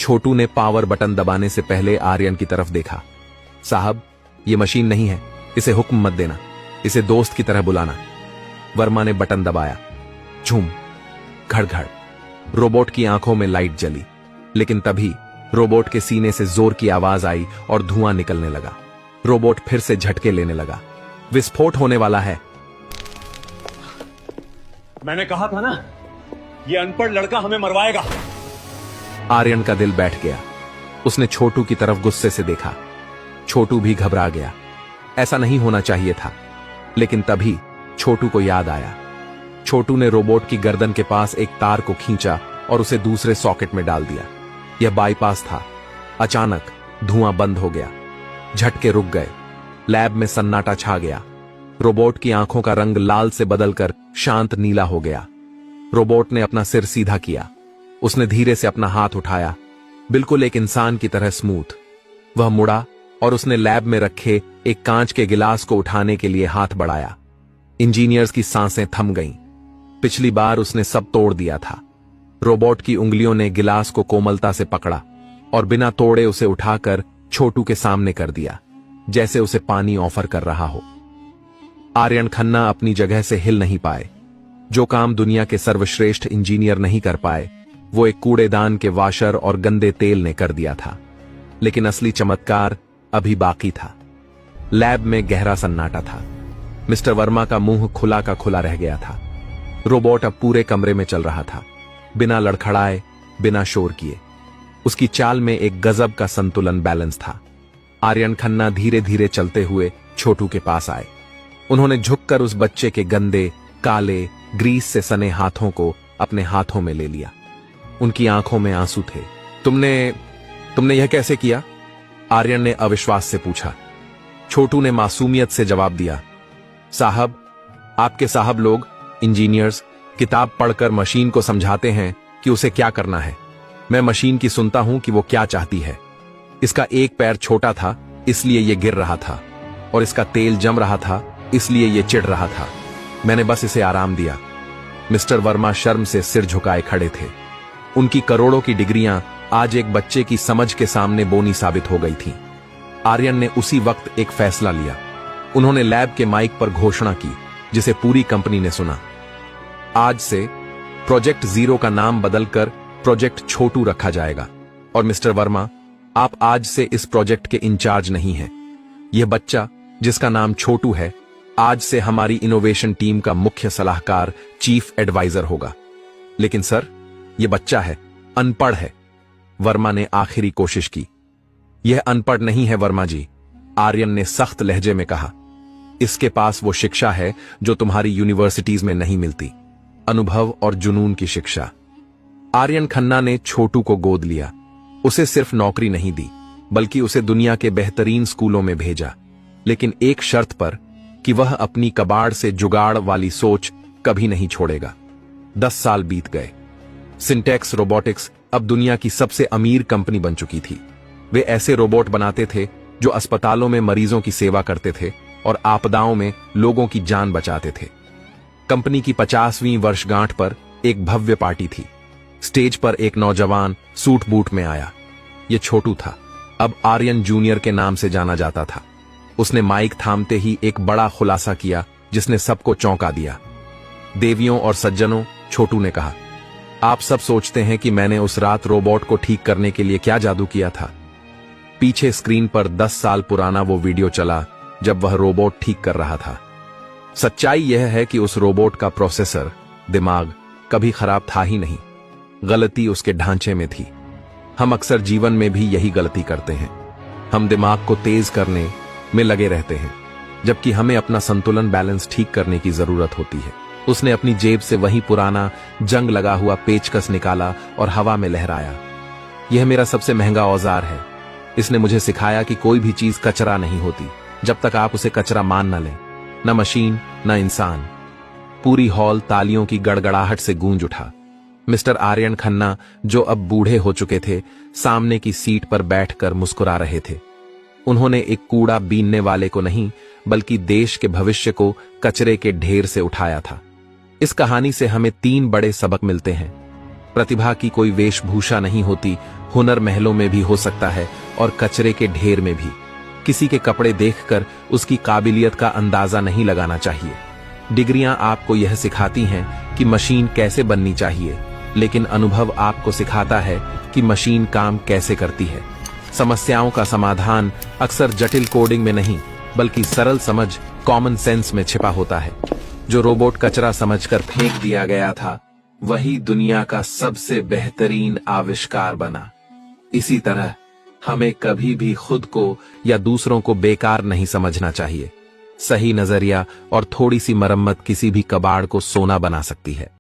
छोटू ने power button दबाने से पहले आर्यन की तरफ देखा। साहब, ये मशीन नहीं है, इसे हुक्म मत देना, इसे दोस्त की तरह बुलाना। वर्मा ने बटन दबाया। झूम, घड़-घड़, रोबोट की आंखों में लाइट जली, लेकिन तभी रोबोट के सीने से जोर की आवाज आई और धुआं निकलने लगा। रोबोट फिर से झटके लेने लगा। विस्फोट होने वाला है। मैंने कहा था ना, ये अनपढ़ लड़का हमें मरवाएगा। आर्यन का दिल बैठ गया। उसने छोटू की तरफ गुस्से से देखा। छोटू भी घबरा गया। ऐसा नहीं होना चाहिए था, लेकिन तभी छोटू को याद आया। छोटू ने रोबोट की गर्दन के पास एक तार को खींचा और उसे दूसरे सॉकेट में डाल दिया। यह बाईपास था। अचानक धुआं बंद हो गया। झटके रुक गए। लैब में सन्नाटा छा गया। रोबोट की आंखों का रंग लाल से बदलकर शांत नीला हो गया। रोबोट ने अपना सिर सीधा किया। उसने धीरे से अपना हाथ उठाया, बिल्कुल एक इंसान की तरह स्मूथ। वह मुड़ा और उसने लैब में रखे एक कांच के गिलास को उठाने के लिए हाथ बढ़ाया। इंजीनियर्स की सांसें थम गईं। पिछली बार उसने सब तोड़ दिया था। रोबोट की उंगलियों ने गिलास को कोमलता से पकड़ा और बिना तोड़े उसे उठाकर छोटू के सामने कर दिया, जैसे उसे पानी ऑफर कर रहा हो। आर्यन खन्ना अपनी जगह से हिल नहीं पाए। जो काम दुनिया के सर्वश्रेष्ठ इंजीनियर नहीं कर पाए, वो एक कूड़ेदान के वाशर और गंदे तेल ने कर दिया था। लेकिन असली चमत्कार अभी बाकी था। लैब में गहरा सन्नाटा था। मिस्टर वर्मा का मुंह खुला का खुला रह गया था। रोबोट अब पूरे कमरे में चल रहा था, बिना लड़खड़ाए, बिना शोर किए। उसकी चाल में एक गजब का संतुलन बैलेंस था। आर्यन खन्ना धीरे धीरे चलते हुए छोटू के पास आए। उन्होंने झुककर उस बच्चे के गंदे, काले, ग्रीस से सने हाथों को अपने हाथों में ले लिया। उनकी आंखों में आंसू थे। तुमने यह कैसे किया? आर्यन ने अविश्वास से पूछा। छोटू ने मासूमियत से जवाब दिया, साहब, आपके साहब लोग, इंजीनियर्स, किताब पढ़कर मशीन को समझाते हैं कि उसे क्या करना है। मैं मशीन की सुनता हूं कि वो क्या चाहती है। इसका एक पैर छोटा था, इसलिए ये गिर रहा था, और इसका तेल जम रहा था, इसलिए ये चिढ़ रहा था। मैंने बस इसे आराम दिया। मिस्टर वर्मा शर्म से सिर झुकाए खड़े थे। उनकी करोड़ों की डिग्रियां आज एक बच्चे की समझ के सामने बोनी साबित हो गई थीं। आर्यन ने उसी वक्त एक फैसला लिया। उन्होंने लैब के माइक पर घोषणा की, जिसे पूरी कंपनी ने सुना। आज से प्रोजेक्ट जीरो का नाम बदलकर प्रोजेक्ट छोटू रखा जाएगा, और मिस्टर वर्मा, आप आज से इस प्रोजेक्ट के इंचार्ज नहीं हैं। यह बच्चा, जिसका नाम छोटू है, आज से हमारी इनोवेशन टीम का मुख्य सलाहकार, चीफ एडवाइजर होगा। लेकिन सर, यह बच्चा है, अनपढ़ है। वर्मा ने आखिरी कोशिश की। यह अनपढ़ नहीं है वर्मा जी, आर्यन ने सख्त लहजे में कहा। इसके पास वो शिक्षा है जो तुम्हारी यूनिवर्सिटीज में नहीं मिलती, अनुभव और जुनून की शिक्षा। आर्यन खन्ना ने छोटू को गोद लिया। उसे सिर्फ नौकरी नहीं दी, बल्कि उसे दुनिया के बेहतरीन स्कूलों में भेजा, लेकिन एक शर्त पर कि वह अपनी कबाड़ से जुगाड़ वाली सोच कभी नहीं छोड़ेगा। 10 साल बीत गए। सिंटेक्स रोबोटिक्स अब दुनिया की सबसे अमीर कंपनी बन चुकी थी। वे ऐसे रोबोट बनाते थे जो अस्पतालों में मरीजों की सेवा करते थे और आपदाओं में लोगों की जान बचाते थे। कंपनी की 50वीं वर्षगांठ पर एक भव्य पार्टी थी। स्टेज पर एक नौजवान सूट बूट में आया। यह छोटू था, अब आर्यन जूनियर के नाम से जाना जाता था। उसने माइक थामते ही एक बड़ा खुलासा किया, जिसने सबको चौंका दिया। देवियों और सज्जनों, छोटू ने कहा, आप सब सोचते हैं कि मैंने उस रात रोबोट को ठीक करने के लिए क्या जादू किया था। पीछे स्क्रीन पर 10 साल पुराना वो वीडियो चला जब वह रोबोट ठीक कर रहा था। सच्चाई यह है कि उस रोबोट का प्रोसेसर, दिमाग, कभी खराब था ही नहीं। गलती उसके ढांचे में थी। हम अक्सर जीवन में भी यही गलती करते हैं। हम दिमाग को तेज करने में लगे रहते हैं, जबकि हमें अपना संतुलन बैलेंस ठीक करने की जरूरत होती है। उसने अपनी जेब से वही पुराना जंग लगा हुआ पेचकस निकाला और हवा में लहराया। यह मेरा सबसे महंगा औजार है। इसने मुझे सिखाया कि कोई भी चीज कचरा नहीं होती जब तक आप उसे कचरा मान न लें, न मशीन न इंसान। पूरी हॉल तालियों की गड़गड़ाहट से गूंज उठा। मिस्टर आर्यन खन्ना, जो अब बूढ़े हो चुके थे, सामने की सीट पर बैठकर मुस्कुरा रहे थे। उन्होंने एक कूड़ा बीनने वाले को नहीं, बल्कि देश के भविष्य को कचरे के ढेर से उठाया था। इस कहानी से हमें 3 बड़े सबक मिलते हैं। प्रतिभा की कोई वेशभूषा नहीं होती, हुनर महलों में भी हो सकता है और कचरे के ढेर में भी। किसी के कपड़े देखकर उसकी काबिलियत का अंदाजा नहीं लगाना चाहिए। डिग्रियां आपको यह सिखाती हैं कि मशीन कैसे बननी चाहिए, लेकिन अनुभव आपको सिखाता है कि मशीन काम कैसे करती है। समस्याओं का समाधान अक्सर जटिल कोडिंग में नहीं, बल्कि सरल समझ, कॉमन सेंस में छिपा होता है। जो रोबोट कचरा समझकर फेंक दिया गया था, वही दुनिया का सबसे बेहतरीन आविष्कार बना। इसी तरह हमें कभी भी खुद को या दूसरों को बेकार नहीं समझना चाहिए। सही नजरिया और थोड़ी सी मरम्मत किसी भी कबाड़ को सोना बना सकती है।